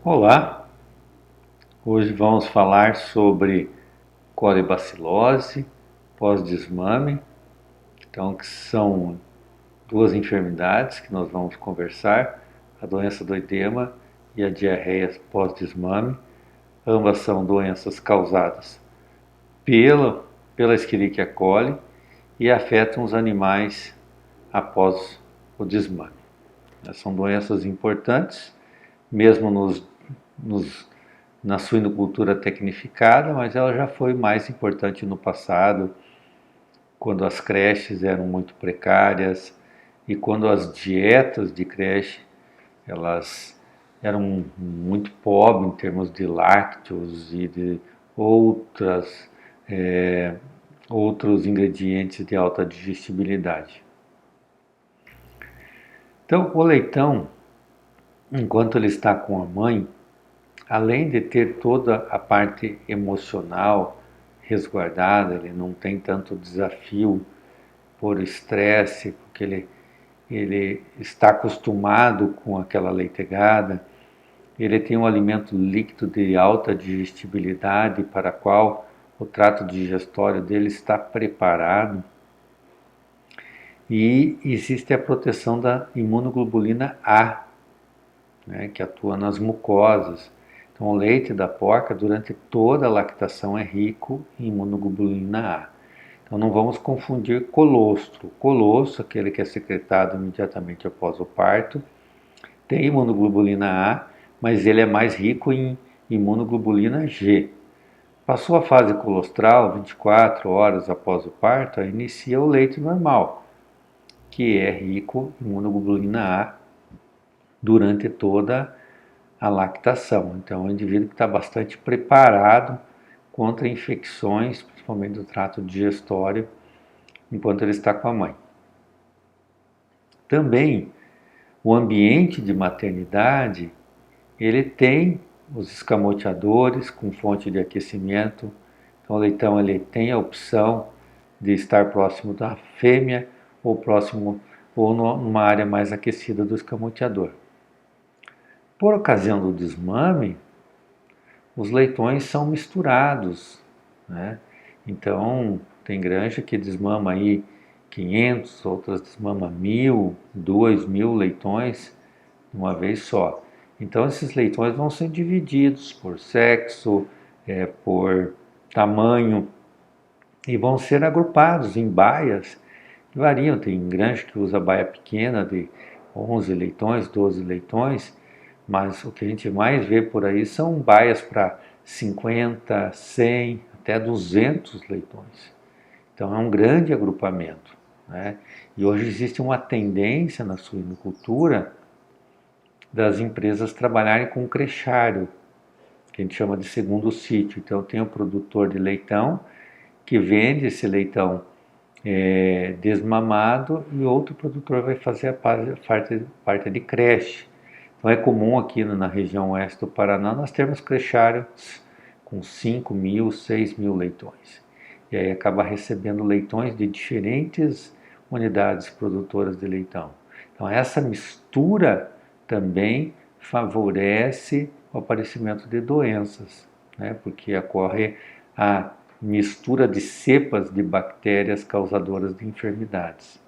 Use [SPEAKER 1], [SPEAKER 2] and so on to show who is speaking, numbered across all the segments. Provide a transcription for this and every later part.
[SPEAKER 1] Olá, hoje vamos falar sobre colibacilose pós-desmame, então que são duas enfermidades que nós vamos conversar, a doença do edema e a diarreia pós-desmame. Ambas são doenças causadas pela Escherichia coli e afetam os animais após o desmame. São doenças importantes, mesmo nos na suinocultura tecnificada, mas ela já foi mais importante no passado, quando as creches eram muito precárias e quando as dietas de creche elas eram muito pobres em termos de lácteos e de outras é, outros ingredientes de alta digestibilidade. Então, o leitão, enquanto ele está com a mãe, além de ter toda a parte emocional resguardada, ele não tem tanto desafio por estresse, porque ele está acostumado com aquela leitegada, ele tem um alimento líquido de alta digestibilidade para a qual o trato digestório dele está preparado, e existe a proteção da imunoglobulina A, né, que atua nas mucosas. Então, o leite da porca, durante toda a lactação, é rico em imunoglobulina A. Então, não vamos confundir colostro. O colostro, aquele que é secretado imediatamente após o parto, tem imunoglobulina A, mas ele é mais rico em imunoglobulina G. Passou a fase colostral, 24 horas após o parto, aí inicia o leite normal, que é rico em imunoglobulina A durante toda a lactação. Então, é um indivíduo que está bastante preparado contra infecções, principalmente do trato digestório, enquanto ele está com a mãe. Também, o ambiente de maternidade, ele tem os escamoteadores com fonte de aquecimento. Então, o leitão ele tem a opção de estar próximo da fêmea ou próximo ou numa área mais aquecida do escamoteador. Por ocasião do desmame, os leitões são misturados, né? Então, tem granja que desmama aí 500, outras desmama 1.000, 2.000 leitões de uma vez só. Então, esses leitões vão ser divididos por sexo, por tamanho, e vão ser agrupados em baias que variam. Tem granja que usa baia pequena de 11 leitões, 12 leitões, mas o que a gente mais vê por aí são baias para 50, 100, até 200 leitões. Então é um grande agrupamento, né? E hoje existe uma tendência na suinocultura das empresas trabalharem com crechário, que a gente chama de segundo sítio. Então tem o produtor de leitão que vende esse leitão desmamado, e outro produtor vai fazer a parte de creche. Então é comum aqui na região oeste do Paraná nós termos crechários com 5.000, 6.000 leitões. E aí acaba recebendo leitões de diferentes unidades produtoras de leitão. Então essa mistura também favorece o aparecimento de doenças, né? Porque ocorre a mistura de cepas de bactérias causadoras de enfermidades.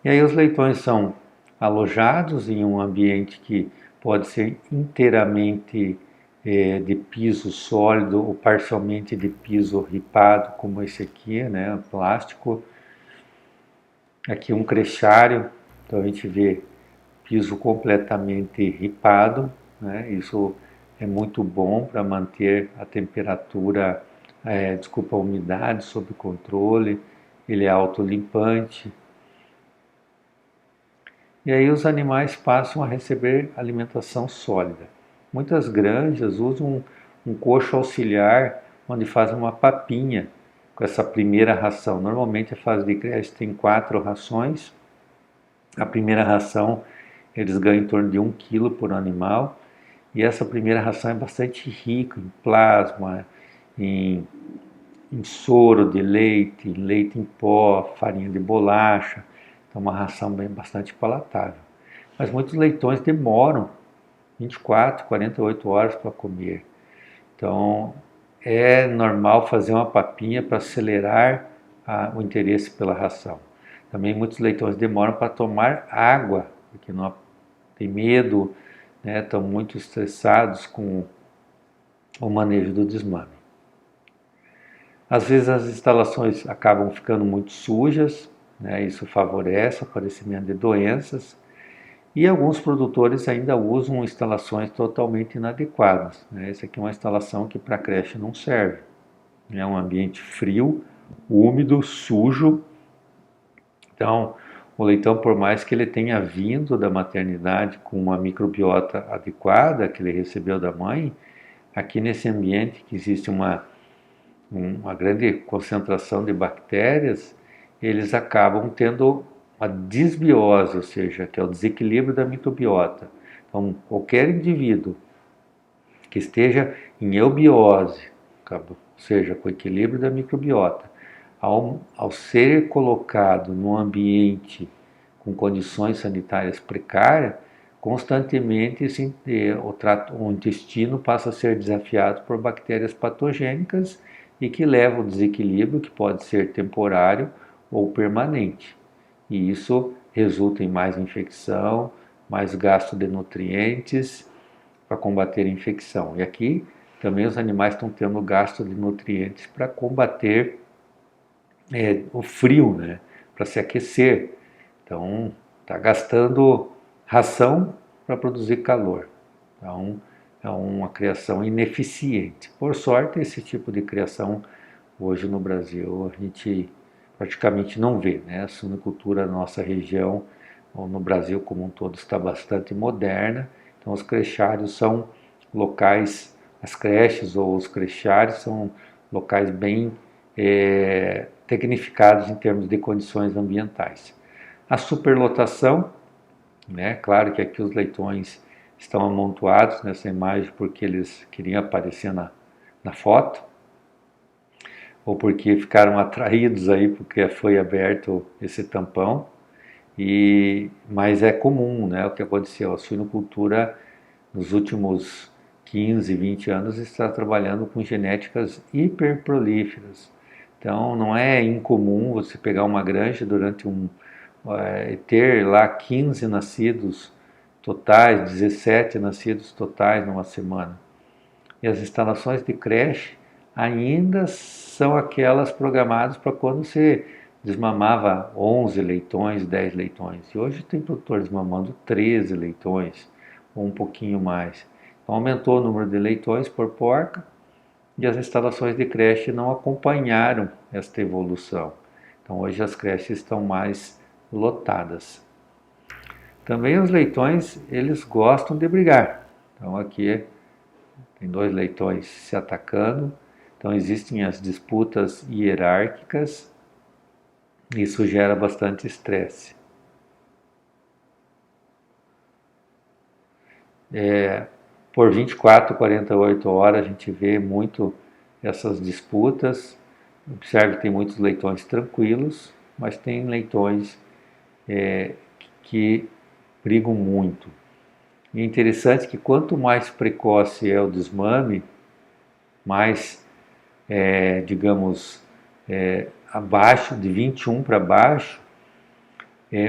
[SPEAKER 1] E aí os leitões são alojados em um ambiente que pode ser inteiramente de piso sólido ou parcialmente de piso ripado, como esse aqui, né, plástico. Aqui um crechário, então a gente vê piso completamente ripado, né, isso é muito bom para manter a temperatura, a umidade sob controle, ele é autolimpante. E aí os animais passam a receber alimentação sólida. Muitas granjas usam um coxo auxiliar, onde fazem uma papinha com essa primeira ração. Normalmente a fase de creche tem 4 rações. A primeira ração eles ganham em torno de 1 quilo por animal. E essa primeira ração é bastante rica em plasma, em soro de leite, leite em pó, farinha de bolacha. Então, uma ração bastante palatável. Mas muitos leitões demoram 24, 48 horas para comer. Então, é normal fazer uma papinha para acelerar o interesse pela ração. Também muitos leitões demoram para tomar água, porque não tem medo, né, estão muito estressados com o manejo do desmame. Às vezes as instalações acabam ficando muito sujas, né, isso favorece o aparecimento de doenças, e alguns produtores ainda usam instalações totalmente inadequadas. Né? Essa aqui é uma instalação que para creche não serve. É um ambiente frio, úmido, sujo. Então, o leitão, por mais que ele tenha vindo da maternidade com uma microbiota adequada que ele recebeu da mãe, aqui nesse ambiente que existe uma grande concentração de bactérias, eles acabam tendo uma disbiose, ou seja, que é o desequilíbrio da microbiota. Então, qualquer indivíduo que esteja em eubiose, ou seja, com equilíbrio da microbiota, ao ser colocado num ambiente com condições sanitárias precárias, constantemente o intestino passa a ser desafiado por bactérias patogênicas e que leva ao desequilíbrio, que pode ser temporário ou permanente. E isso resulta em mais infecção, mais gasto de nutrientes para combater a infecção. E aqui também os animais estão tendo gasto de nutrientes para combater o frio, né? Para se aquecer. Então, está gastando ração para produzir calor. Então, é uma criação ineficiente. Por sorte, esse tipo de criação hoje no Brasil a gente praticamente não vê, né? A suinocultura na nossa região, ou no Brasil como um todo, está bastante moderna. Então, os crechários são locais, as creches ou os crechários são locais bem tecnificados em termos de condições ambientais. A superlotação, né? Claro que aqui os leitões estão amontoados nessa imagem porque eles queriam aparecer na foto, ou porque ficaram atraídos aí porque foi aberto esse tampão. Mas é comum, né, o que aconteceu. A suinocultura nos últimos 15, 20 anos está trabalhando com genéticas hiperprolíferas. Então não é incomum você pegar uma granja durante ter lá 15 nascidos totais, 17 nascidos totais numa semana. E as instalações de creche ainda são aquelas programadas para quando você desmamava 11 leitões, 10 leitões. E hoje tem produtor desmamando 13 leitões, ou um pouquinho mais. Então aumentou o número de leitões por porca e as instalações de creche não acompanharam esta evolução. Então hoje as creches estão mais lotadas. Também os leitões, eles gostam de brigar. Então aqui tem dois leitões se atacando. Então existem as disputas hierárquicas. Isso gera bastante estresse. Por 24, 48 horas a gente vê muito essas disputas. Observe que tem muitos leitões tranquilos, mas tem leitões que brigam muito. E é interessante que quanto mais precoce é o desmame, mais, digamos, abaixo de 21 para baixo,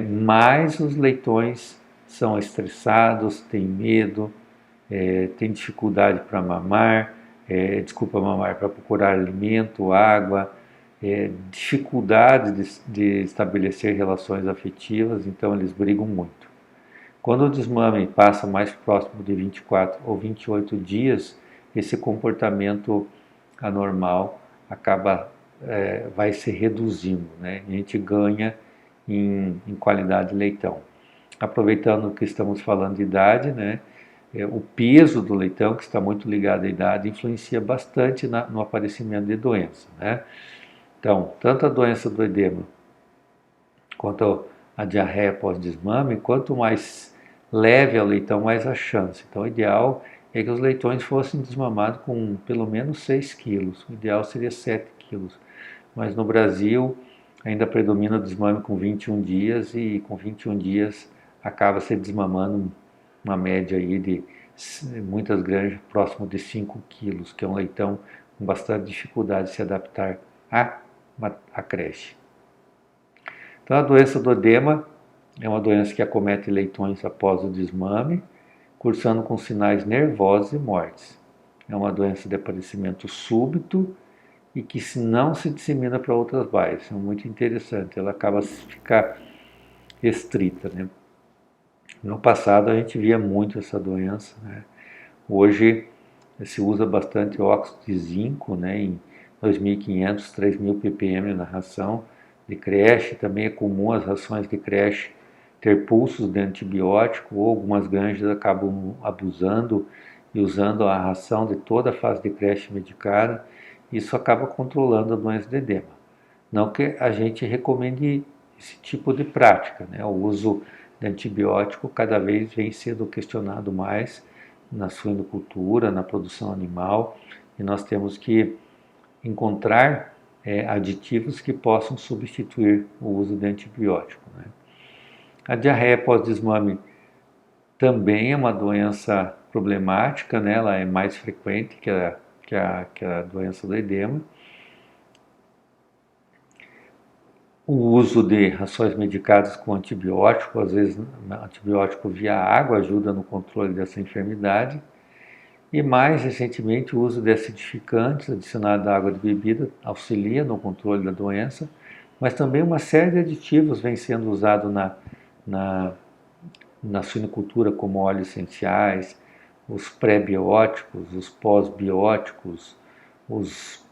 [SPEAKER 1] mais os leitões são estressados, têm medo, têm dificuldade para mamar, para procurar alimento, água, dificuldade de estabelecer relações afetivas, então eles brigam muito. Quando o desmame passa mais próximo de 24 ou 28 dias, esse comportamento anormal vai se reduzindo, né? A gente ganha em qualidade de leitão. Aproveitando que estamos falando de idade, né? O peso do leitão, que está muito ligado à idade, influencia bastante no aparecimento de doença, né? Então, tanto a doença do edema quanto a diarreia pós-desmame, quanto mais leve é o leitão, mais a chance. Então, o ideal é que os leitões fossem desmamados com pelo menos 6 quilos. O ideal seria 7 quilos. Mas no Brasil ainda predomina o desmame com 21 dias e com 21 dias acaba se desmamando uma média aí de muitas granjas próximo de 5 quilos, que é um leitão com bastante dificuldade de se adaptar à creche. Então a doença do edema é uma doença que acomete leitões após o desmame, cursando com sinais nervosos e mortes. É uma doença de aparecimento súbito e que não se dissemina para outras baias. É muito interessante, ela acaba se ficar restrita, né? No passado a gente via muito essa doença, né? Hoje se usa bastante óxido de zinco, né? Em 2.500, 3.000 ppm na ração de creche. Também é comum as rações de creche ter pulsos de antibiótico, ou algumas granjas acabam abusando e usando a ração de toda a fase de creche medicada. Isso acaba controlando a doença de edema. Não que a gente recomende esse tipo de prática, né? O uso de antibiótico cada vez vem sendo questionado mais na suinocultura, na produção animal, e nós temos que encontrar aditivos que possam substituir o uso de antibiótico, né? A diarreia pós-desmame também é uma doença problemática, né? Ela é mais frequente que a doença do edema. O uso de rações medicadas com antibiótico, às vezes antibiótico via água, ajuda no controle dessa enfermidade. E mais recentemente o uso de acidificantes adicionados à água de bebida auxilia no controle da doença, mas também uma série de aditivos vem sendo usado na suinocultura, como óleos essenciais, os pré-bióticos, os pós-bióticos, os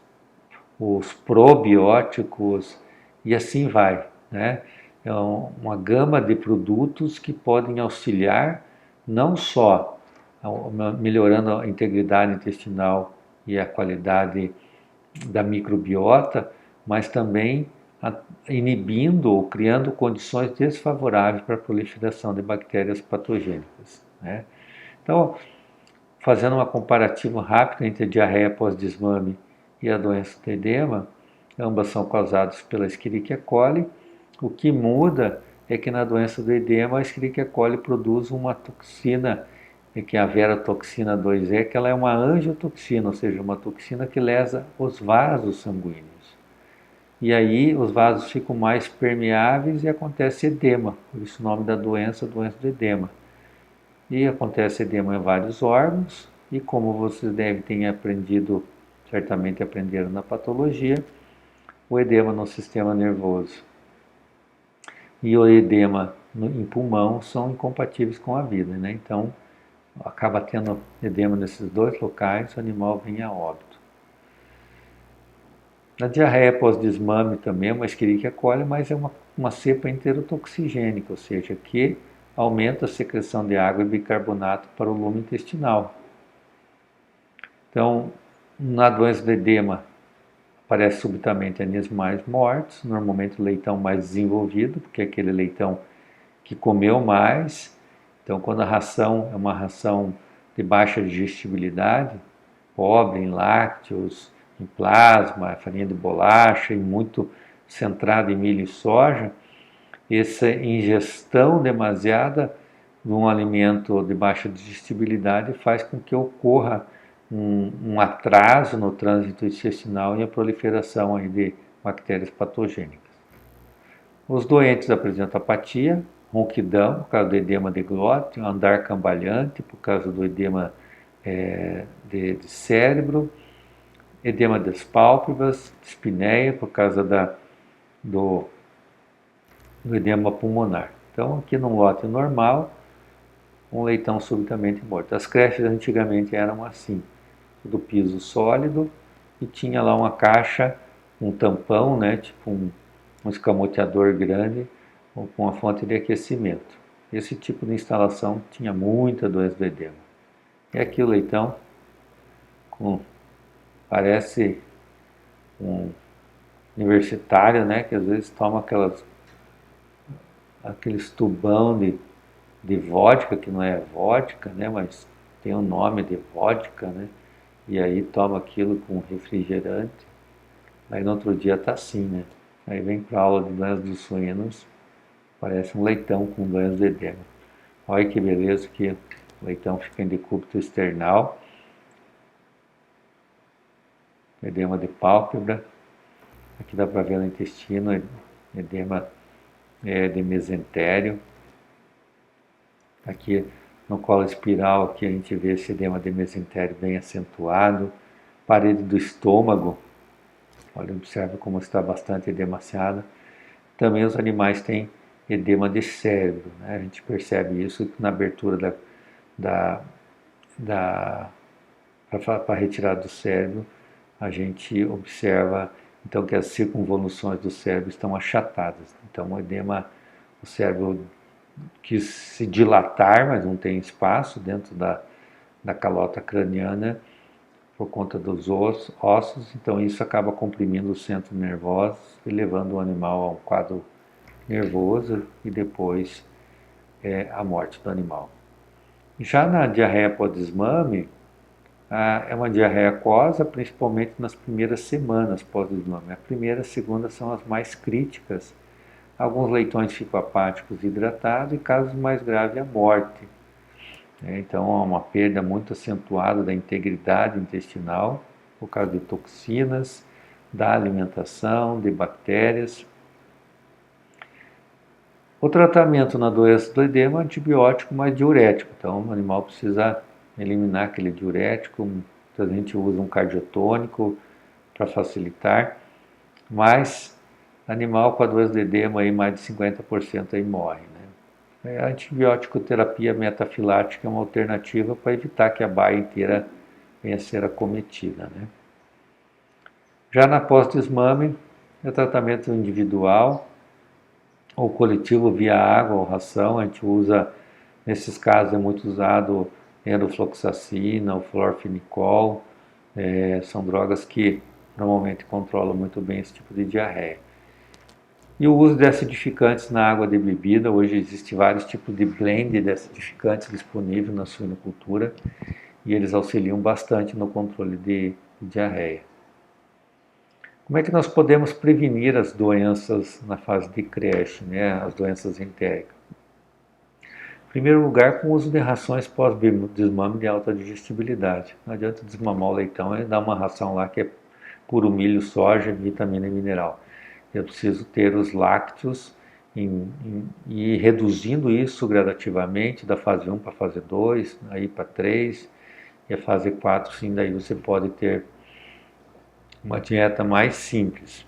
[SPEAKER 1] probióticos e assim vai, né? É uma gama de produtos que podem auxiliar não só melhorando a integridade intestinal e a qualidade da microbiota, mas também inibindo ou criando condições desfavoráveis para a proliferação de bactérias patogênicas, né? Então, fazendo uma comparativa rápida entre a diarreia pós-desmame e a doença do edema, ambas são causadas pela Escherichia coli. O que muda é que na doença do edema a Escherichia coli produz uma toxina, que é a verotoxina 2E, que ela é uma angiotoxina, ou seja, uma toxina que lesa os vasos sanguíneos. E aí os vasos ficam mais permeáveis e acontece edema, por isso o nome da doença do edema. E acontece edema em vários órgãos, e como vocês devem ter aprendido, certamente aprenderam na patologia, o edema no sistema nervoso e o edema em pulmão são incompatíveis com a vida, né? Então, acaba tendo edema nesses dois locais, o animal vem a óbito. A diarreia pós-desmame também é uma Escherichia coli, mas é uma cepa enterotoxigênica, ou seja, que aumenta a secreção de água e bicarbonato para o lume intestinal. Então, na doença do edema, aparece subitamente animais mortos, normalmente o leitão mais desenvolvido, porque é aquele leitão que comeu mais. Então, quando a ração é uma ração de baixa digestibilidade, pobre em lácteos, em plasma, farinha de bolacha e muito centrada em milho e soja, essa ingestão demasiada de um alimento de baixa digestibilidade faz com que ocorra um atraso no trânsito intestinal e a proliferação aí de bactérias patogênicas. Os doentes apresentam apatia, ronquidão por causa do edema de glóteo, andar cambalhante por causa do edema de cérebro, edema das pálpebras, dispneia por causa do edema pulmonar. Então, aqui num lote normal, um leitão subitamente morto. As creches antigamente eram assim, do piso sólido e tinha lá uma caixa, um tampão, né, tipo um escamoteador grande com uma fonte de aquecimento. Esse tipo de instalação tinha muita doença do edema. E aqui o leitão parece um universitário, né, que às vezes toma aqueles tubão de vodka, que não é vodka, né, mas tem o nome de vodka, né, e aí toma aquilo com refrigerante, aí no outro dia tá assim, né, aí vem para a aula de doenças dos suínos, parece um leitão com doenças de edema. Olha que beleza que O leitão fica em decúbito external, edema de pálpebra. Aqui dá para ver no intestino, edema de mesentério. Aqui no colo espiral, aqui a gente vê esse edema de mesentério bem acentuado. Parede do estômago, olha, observa como está bastante edemaciada. Também os animais têm edema de cérebro, né? A gente percebe isso na abertura para a retirada do cérebro. A gente observa então que as circunvoluções do cérebro estão achatadas. Então o cérebro quis se dilatar, mas não tem espaço dentro da calota craniana por conta dos ossos, então isso acaba comprimindo os centros nervosos e levando o animal a um quadro nervoso e depois a morte do animal. Já na diarreia pós-desmame, é uma diarreia aquosa, principalmente nas primeiras semanas pós-desmame. A primeira e a segunda são as mais críticas. Alguns leitões ficam apáticos e hidratados e, casos mais graves, a morte. Então, há uma perda muito acentuada da integridade intestinal por causa de toxinas, da alimentação, de bactérias. O tratamento na doença do edema é antibiótico mais diurético. Então, o animal precisa eliminar aquele diurético. Muita gente usa um cardiotônico para facilitar, mas animal com a doença do edema, aí, mais de 50% aí morre, né? A antibiótico terapia metafilática é uma alternativa para evitar que a baia inteira venha a ser acometida, né? Já na pós-desmame, é tratamento individual ou coletivo via água ou ração. A gente usa, nesses casos é muito usado endofloxacina, o florfinicol, são drogas que normalmente controlam muito bem esse tipo de diarreia. E o uso de acidificantes na água de bebida. Hoje existem vários tipos de blend de acidificantes disponíveis na suinocultura e eles auxiliam bastante no controle de diarreia. Como é que nós podemos prevenir as doenças na fase de creche, né? As doenças entéricas? Em primeiro lugar, com o uso de rações pós-desmame de alta digestibilidade. Não adianta desmamar o leitão e dar uma ração lá que é puro milho, soja, vitamina e mineral. Eu preciso ter os lácteos e reduzindo isso gradativamente, da fase 1 para a fase 2, aí para 3, e a fase 4, sim, daí você pode ter uma dieta mais simples.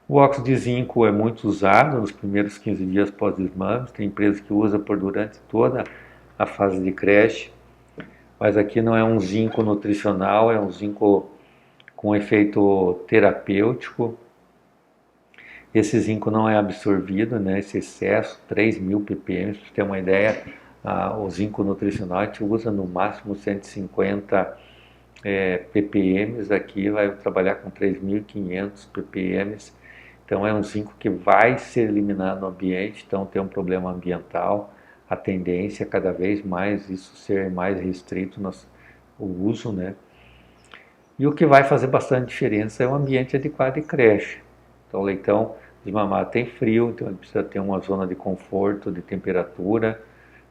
[SPEAKER 1] O óxido de zinco é muito usado nos primeiros 15 dias pós-desmame. Tem empresa que usa durante toda a fase de creche, mas aqui não é um zinco nutricional, é um zinco com efeito terapêutico. Esse zinco não é absorvido, né? Esse excesso, 3.000 ppm, para você ter uma ideia, o zinco nutricional a gente usa no máximo 150 ppm, aqui vai trabalhar com 3.500 ppm, então é um zinco que vai ser eliminado no ambiente, então tem um problema ambiental, a tendência é cada vez mais isso ser mais restrito o uso, né? E o que vai fazer bastante diferença é o ambiente adequado de creche. Então o leitão desmamado tem frio, então ele precisa ter uma zona de conforto, de temperatura,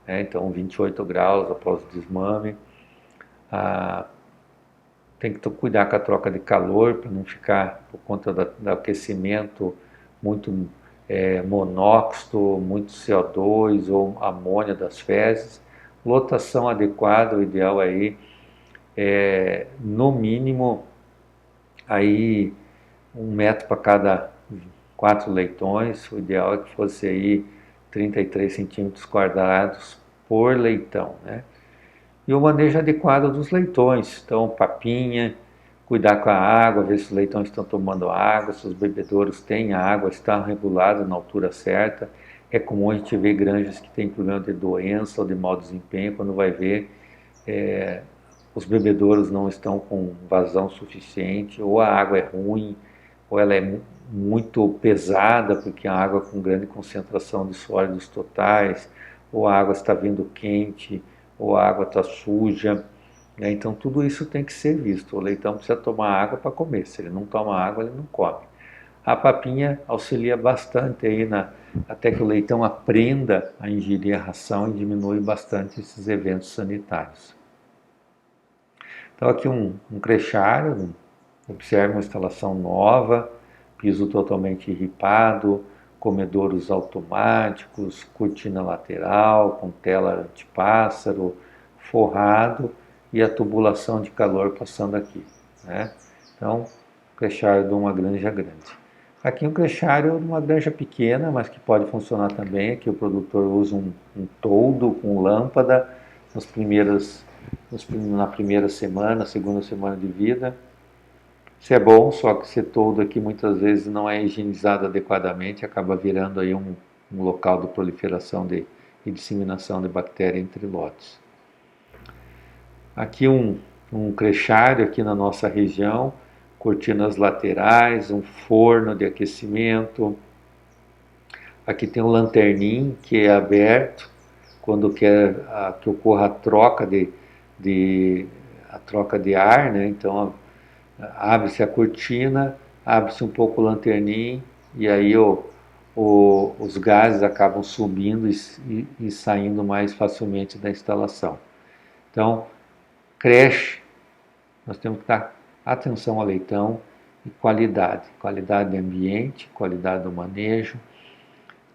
[SPEAKER 1] né? Então 28 graus após o desmame. Tem que cuidar com a troca de calor para não ficar, por conta do aquecimento, muito monóxido, muito CO2 ou amônia das fezes. Lotação adequada, o ideal aí no mínimo aí 1 metro para cada 4 leitões. O ideal é que fosse aí 33 centímetros quadrados por leitão, né? E o manejo adequado dos leitões, então papinha, cuidar com a água, ver se os leitões estão tomando água, se os bebedouros têm água, está regulado na altura certa. É comum a gente ver granjas que têm problema de doença ou de mau desempenho, quando vai ver os bebedouros não estão com vazão suficiente, ou a água é ruim, ou ela é muito pesada, porque a água com grande concentração de sólidos totais, ou a água está vindo quente, ou a água está suja, né? Então tudo isso tem que ser visto. O leitão precisa tomar água para comer, se ele não toma água ele não come. A papinha auxilia bastante aí até que o leitão aprenda a ingerir a ração e diminui bastante esses eventos sanitários. Então aqui um crechário, observe uma instalação nova, piso totalmente ripado, comedouros automáticos, cortina lateral com tela antipássaro, forrado e a tubulação de calor passando aqui, né? Então, crechário de uma granja grande. Aqui um crechário de uma granja pequena, mas que pode funcionar também. Aqui o produtor usa um toldo com lâmpada na primeira semana, segunda semana de vida. Isso é bom, só que esse toldo aqui muitas vezes não é higienizado adequadamente, acaba virando aí um local de proliferação e disseminação de bactéria entre lotes. Aqui um crechário aqui na nossa região, cortinas laterais, um forno de aquecimento. Aqui tem um lanterninho que é aberto quando quer que ocorra a troca de ar, né? Então abre-se a cortina, abre-se um pouco o lanterninho e aí os gases acabam subindo e saindo mais facilmente da instalação. Então, creche, nós temos que dar atenção ao leitão e qualidade de ambiente, qualidade do manejo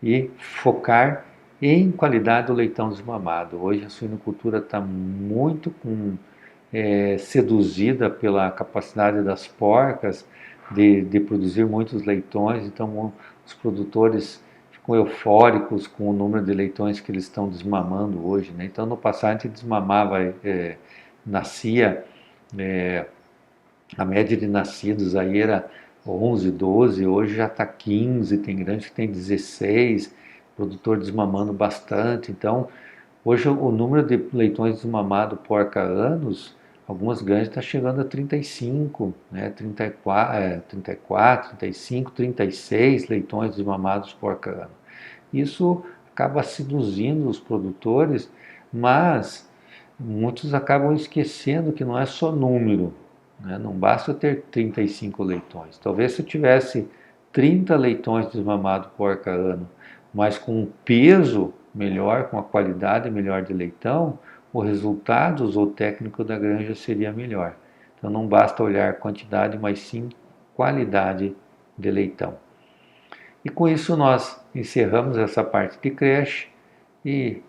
[SPEAKER 1] e focar em qualidade do leitão desmamado. Hoje a suinocultura está muito seduzida pela capacidade das porcas de produzir muitos leitões, então os produtores ficam eufóricos com o número de leitões que eles estão desmamando hoje, né? Então no passado a gente desmamava, nascia, a média de nascidos aí era 11, 12, hoje já está 15, tem grande que tem 16, produtor desmamando bastante. Então, hoje o número de leitões desmamados por anos, algumas granjas está chegando a 35, né? 34, 35, 36 leitões desmamados por ano. Isso acaba seduzindo os produtores, mas muitos acabam esquecendo que não é só número, né? Não basta ter 35 leitões. Talvez se eu tivesse 30 leitões desmamados por ano, mas com um peso melhor, com a qualidade melhor de leitão, o resultado ou técnico da granja seria melhor. Então não basta olhar quantidade, mas sim qualidade de leitão. E com isso nós encerramos essa parte de creche e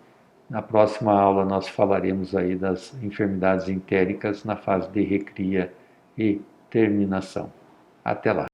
[SPEAKER 1] na próxima aula nós falaremos aí das enfermidades entéricas na fase de recria e terminação. Até lá!